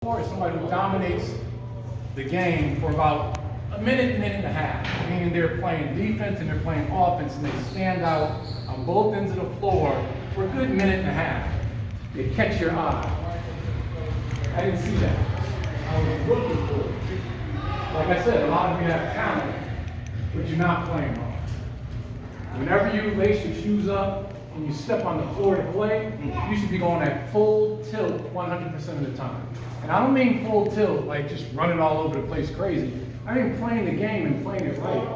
Is somebody who dominates the game for about a minute, minute and a half, meaning they're playing defense and they're playing offense, and they stand out on both ends of the floor for a good minute and a half. They catch your eye. I didn't see that. I was looking for it. Like I said, a lot of you have talent, but you're not playing hard. Whenever you lace your shoes up and you step on the floor to play, you should be going at full tilt 100% of the time. And I don't mean full tilt, like just running all over the place crazy. I mean playing the game and playing it right.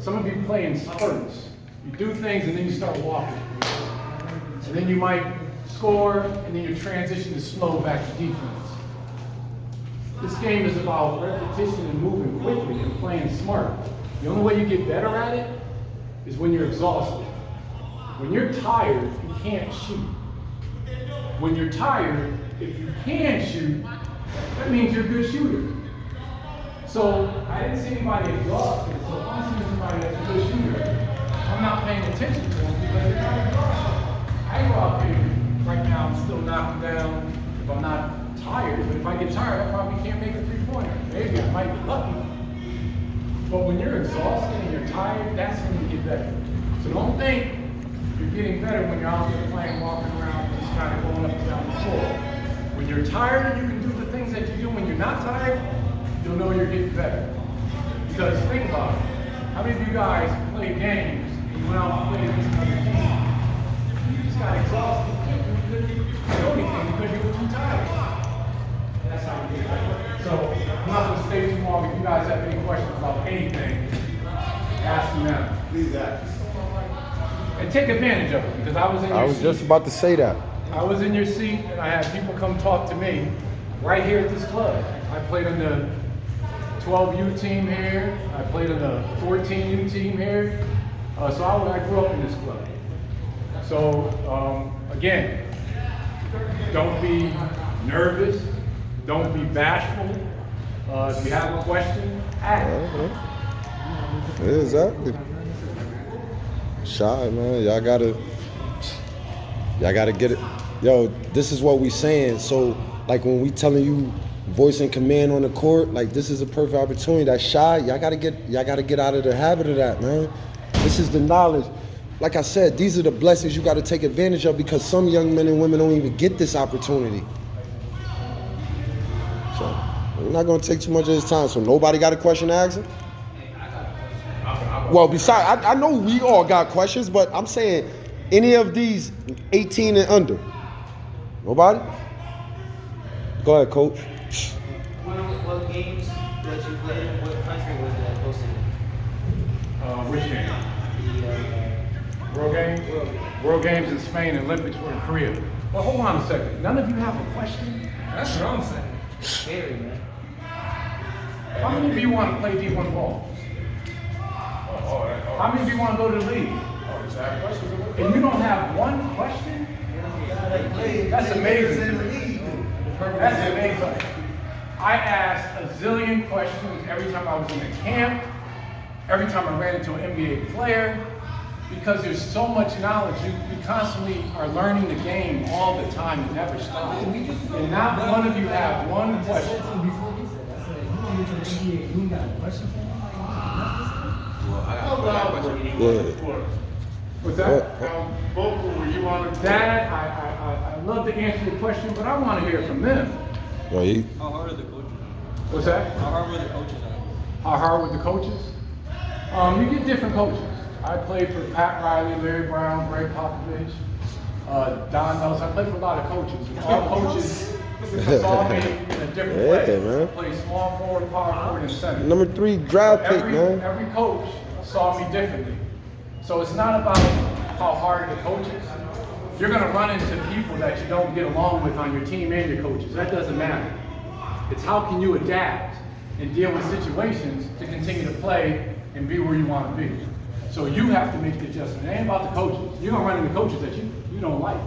Some of you play in spurts. You do things and then you start walking. And then you might score and then you transition to slow back to defense. This game is about repetition and moving quickly and playing smart. The only way you get better at it is when you're exhausted. When you're tired, you can't shoot. When you're tired, if you can shoot, that means you're a good shooter. So I didn't see anybody exhausted. So if I'm seeing somebody that's a good shooter, I'm not paying attention to them because they're not exhausted. I go out here right now and still knock them down if I'm not tired. But if I get tired, I probably can't make a three-pointer. Maybe I might be lucky. But when you're exhausted and you're tired, that's when you get better. So don't think you're getting better when you're out there playing, walking around, just kind of going up and down the floor. When you're tired, you can do the things that you do when you're not tired, you'll know you're getting better. Because think about it. How many of you guys play games and you went out and played against another team? You just got exhausted. You couldn't do anything because you were too tired. That's how you get better. So I'm not going to stay too long. If you guys have any questions about anything, ask me now. Please ask. And take advantage of it, because I was in your seat. I was just about to say that. I was in your seat, and I had people come talk to me right here at this club. I played on the 12U team here. I played on the 14U team here. So I grew up in this club. So again, don't be nervous. Don't be bashful. If you have a question, ask. Exactly. Shy, man. Y'all gotta get it. Yo, this is what we saying. So, like when we telling you voice and command on the court, like this is a perfect opportunity. That shy, y'all gotta get out of the habit of that, man. This is the knowledge. Like I said, these are the blessings you gotta take advantage of, because some young men and women don't even get this opportunity. So we're not gonna take too much of his time. So nobody got a question to ask him? Well, besides, I know we all got questions, but I'm saying any of these 18 and under. Nobody? Go ahead, Coach. What games that you played in? What country was that hosted? Which game? The World Games? World Games in Spain and Olympics were in Korea. Well, hold on a second. None of you have a question? That's what I'm saying. Scary, man. How many of you want to play D1 ball? How many of you want to go to the league? And you don't have one question? That's amazing. That's amazing. I asked a zillion questions every time I was in a camp, every time I ran into an NBA player, because there's so much knowledge. You constantly are learning the game all the time. It never stops. And not one of you have one question. Before he said, I said, you want to get to the NBA, you got a question for him? What's that? How vocal were you on the court? Dad, I love to answer your question, but I want to hear from them. Yo, How hard are the coaches? What's that? How hard were the coaches? How hard were the coaches? You get different coaches. I played for Pat Riley, Larry Brown, Greg Popovich, Don Nelson. I played for a lot of coaches. And all coaches saw me in a different way. Man. I played small forward, power forward, and center. number 3 draft pick, man. Every coach saw me differently. So it's not about how hard the coach is. You're going to run into people that you don't get along with on your team and your coaches. That doesn't matter. It's how can you adapt and deal with situations to continue to play and be where you want to be. So you have to make the adjustment. It ain't about the coaches. You're going to run into coaches that you don't like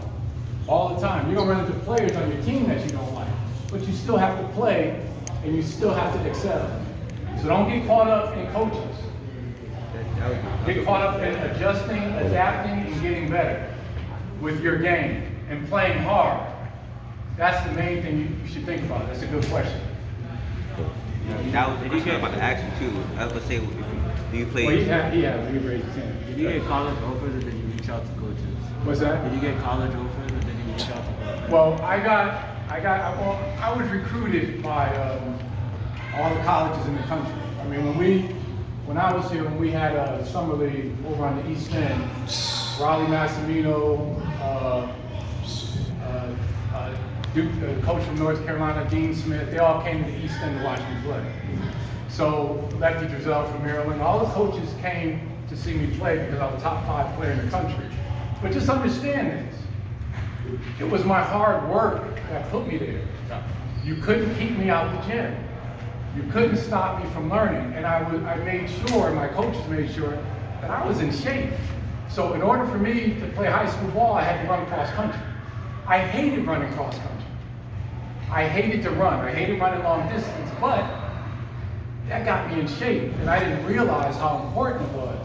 all the time. You're going to run into players on your team that you don't like. But you still have to play and you still have to excel. So don't get caught up in coaches. Get caught up in adjusting, adapting, and getting better with your game and playing hard. That's the main thing you should think about. That's a good question. That was the question I was about to ask you too. I was gonna say, do you play? Well, he has. He raised his hand. Did you get college offers or did you reach out to coaches? What's that? Did you get college offers or did you reach out to coaches? Well, I was recruited by all the colleges in the country. I mean, when I was here, when we had a summer league over on the East End, Raleigh Massimino, Duke, the coach from North Carolina, Dean Smith, they all came to the East End to watch me play. So Lefty Drizel from Maryland, all the coaches came to see me play because I was a top 5 player in the country. But just understand this. It was my hard work that put me there. You couldn't keep me out the gym. You couldn't stop me from learning. And I made sure, and my coaches made sure, that I was in shape. So in order for me to play high school ball, I had to run cross country. I hated running cross country. I hated to run. I hated running long distance, but that got me in shape. And I didn't realize how important it was.